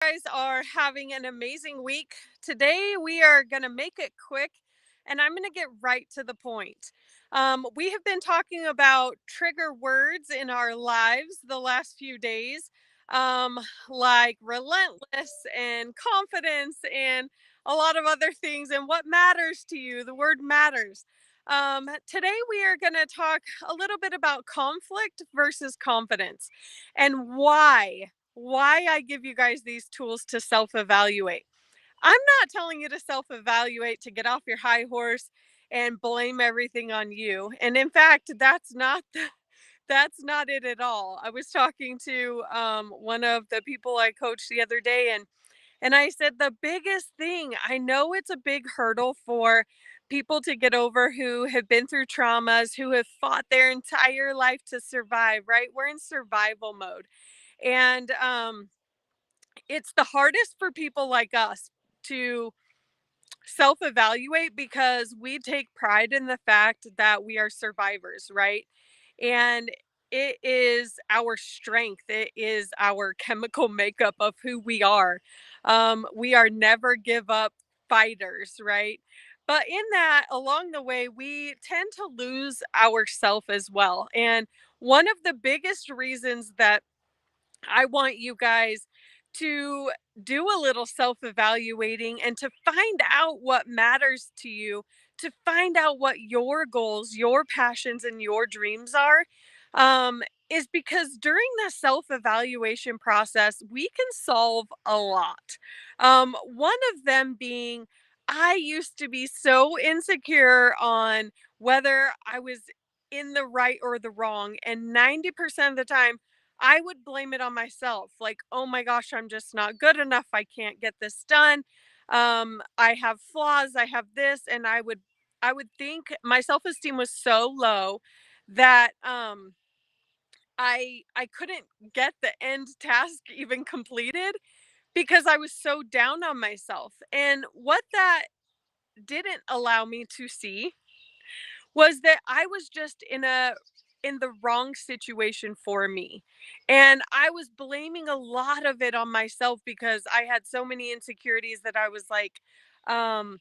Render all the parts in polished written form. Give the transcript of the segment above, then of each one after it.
Guys are having an amazing week. Today, we are going to make it quick and I'm going to get right to the point. We have been talking about trigger words in our lives the last few days, um, like relentless and confidence and a lot of other things, and what matters to you. The word matters. Today, we are going to talk a little bit about conflict versus confidence and why I give you guys these tools to self evaluate. I'm not telling you to self evaluate to get off your high horse and blame everything on you. And in fact, that's not it at all. I was talking to one of the people I coached the other day, and I said the biggest thing, I know it's a big hurdle for people to get over who have been through traumas, who have fought their entire life to survive, right? We're in survival mode. And it's the hardest for people like us to self evaluate because we take pride in the fact that we are survivors, right? And it is our strength, it is our chemical makeup of who we are. We are never give up fighters, right? But in that, along the way, we tend to lose ourself as well. And one of the biggest reasons that I want you guys to do a little self evaluating and to find out what matters to you, to find out what your goals, your passions, and your dreams are. Is because during the self evaluation process, we can solve a lot. One of them being, I used to be so insecure on whether I was in the right or the wrong. And 90% of the time, I would blame it on myself. Like, oh my gosh, I'm just not good enough. I can't get this done. I have flaws. I have this, and I would think my self esteem was so low that I couldn't get the end task even completed because I was so down on myself. And what that didn't allow me to see was that I was just in the wrong situation for me. And I was blaming a lot of it on myself because I had so many insecurities that I was like, um,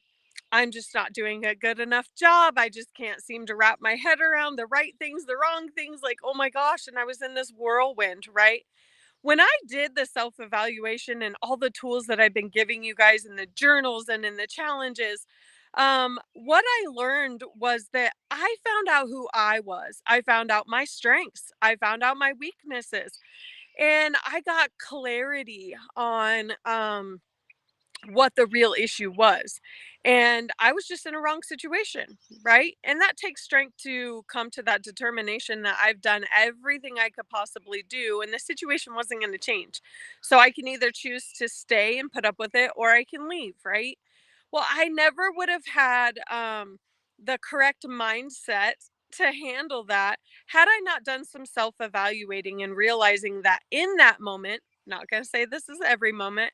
I'm just not doing a good enough job. I just can't seem to wrap my head around the right things, the wrong things. Like, oh my gosh. And I was in this whirlwind, right? When I did the self evaluation and all the tools that I've been giving you guys in the journals and in the challenges, what I learned was that I found out who I was. I found out my strengths. I found out my weaknesses. And I got clarity on what the real issue was. And I was just in a wrong situation, right? And that takes strength to come to that determination that I've done everything I could possibly do and the situation wasn't going to change. So I can either choose to stay and put up with it or I can leave, right? Well, I never would have had the correct mindset to handle that had I not done some self evaluating and realizing that in that moment, not going to say this is every moment,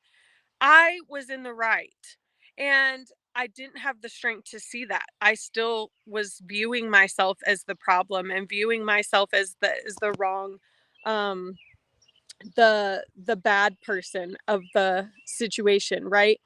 I was in the right. And I didn't have the strength to see that. I still was viewing myself as the problem and viewing myself as the wrong um the bad person of the situation, right?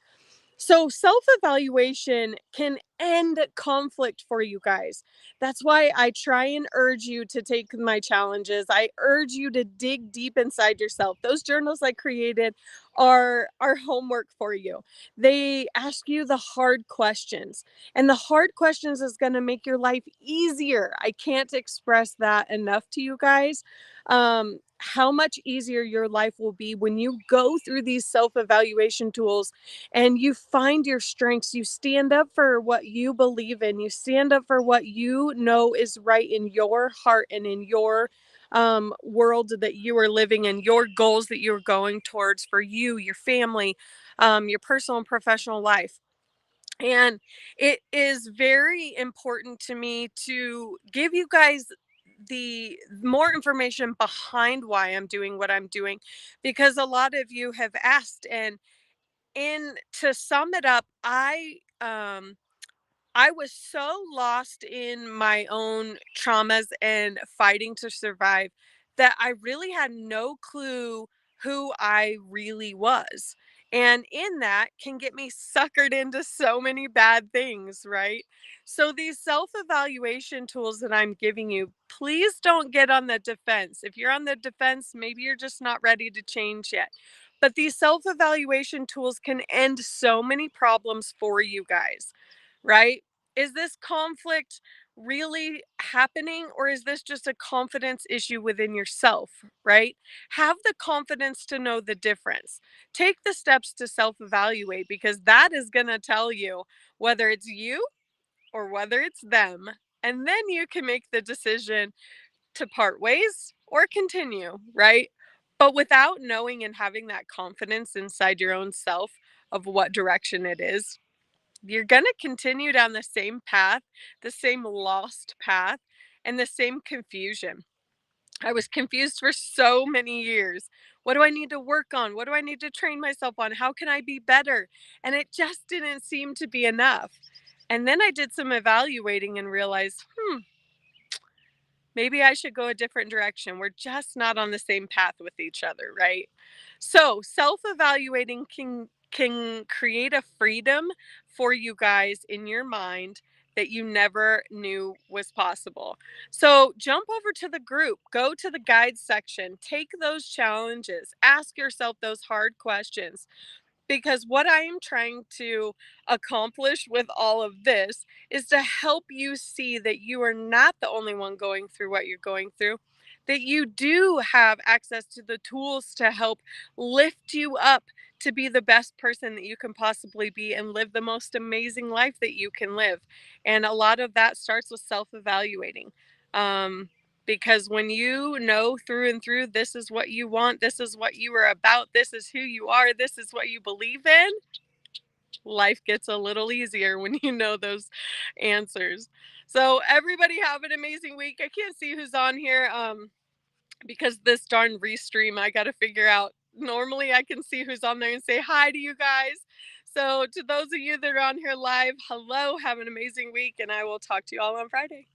So self evaluation can end conflict for you guys. That's why I try and urge you to take my challenges. I urge you to dig deep inside yourself. Those journals I created are homework for you. They ask you the hard questions, and the hard questions is going to make your life easier. I can't express that enough to you guys. How much easier your life will be when you go through these self evaluation tools and you find your strengths. You stand up for what you believe in. You stand up for what you know is right in your heart and in your world that you are living in, your goals that you're going towards for you, your family, your personal and professional life. And it is very important to me to give you guys the more information behind why I'm doing what I'm doing, because a lot of you have asked. And in to sum it up, I was so lost in my own traumas and fighting to survive that I really had no clue who I really was. And in that can get me suckered into so many bad things, right? So these self-evaluation tools that I'm giving you, please don't get on the defense. If you're on the defense, maybe you're just not ready to change yet. But these self-evaluation tools can end so many problems for you guys, right? Is this conflict really happening, or is this just a confidence issue within yourself, right? Have the confidence to know the difference. Take the steps to self evaluate, because that is going to tell you whether it's you or whether it's them. And then you can make the decision to part ways or continue, right? But without knowing and having that confidence inside your own self of what direction it is, you're going to continue down the same path, the same lost path, and the same confusion. I was confused for so many years. What do I need to work on? What do I need to train myself on? How can I be better? And it just didn't seem to be enough. And then I did some evaluating and realized, maybe I should go a different direction. We're just not on the same path with each other, right? So, self-evaluating can create a freedom for you guys in your mind that you never knew was possible. So, jump over to the group, go to the guide section, take those challenges, ask yourself those hard questions, because what I am trying to accomplish with all of this is to help you see that you are not the only one going through what you're going through, that you do have access to the tools to help lift you up to be the best person that you can possibly be and live the most amazing life that you can live. And a lot of that starts with self evaluating. Um, because when you know through and through, this is what you want, this is what you are about, this is who you are, this is what you believe in, life gets a little easier when you know those answers. So everybody have an amazing week. I can't see who's on here because this darn restream I got to figure out. Normally I can see who's on there and say hi to you guys. So to those of you that are on here live, hello, have an amazing week, and I will talk to you all on Friday.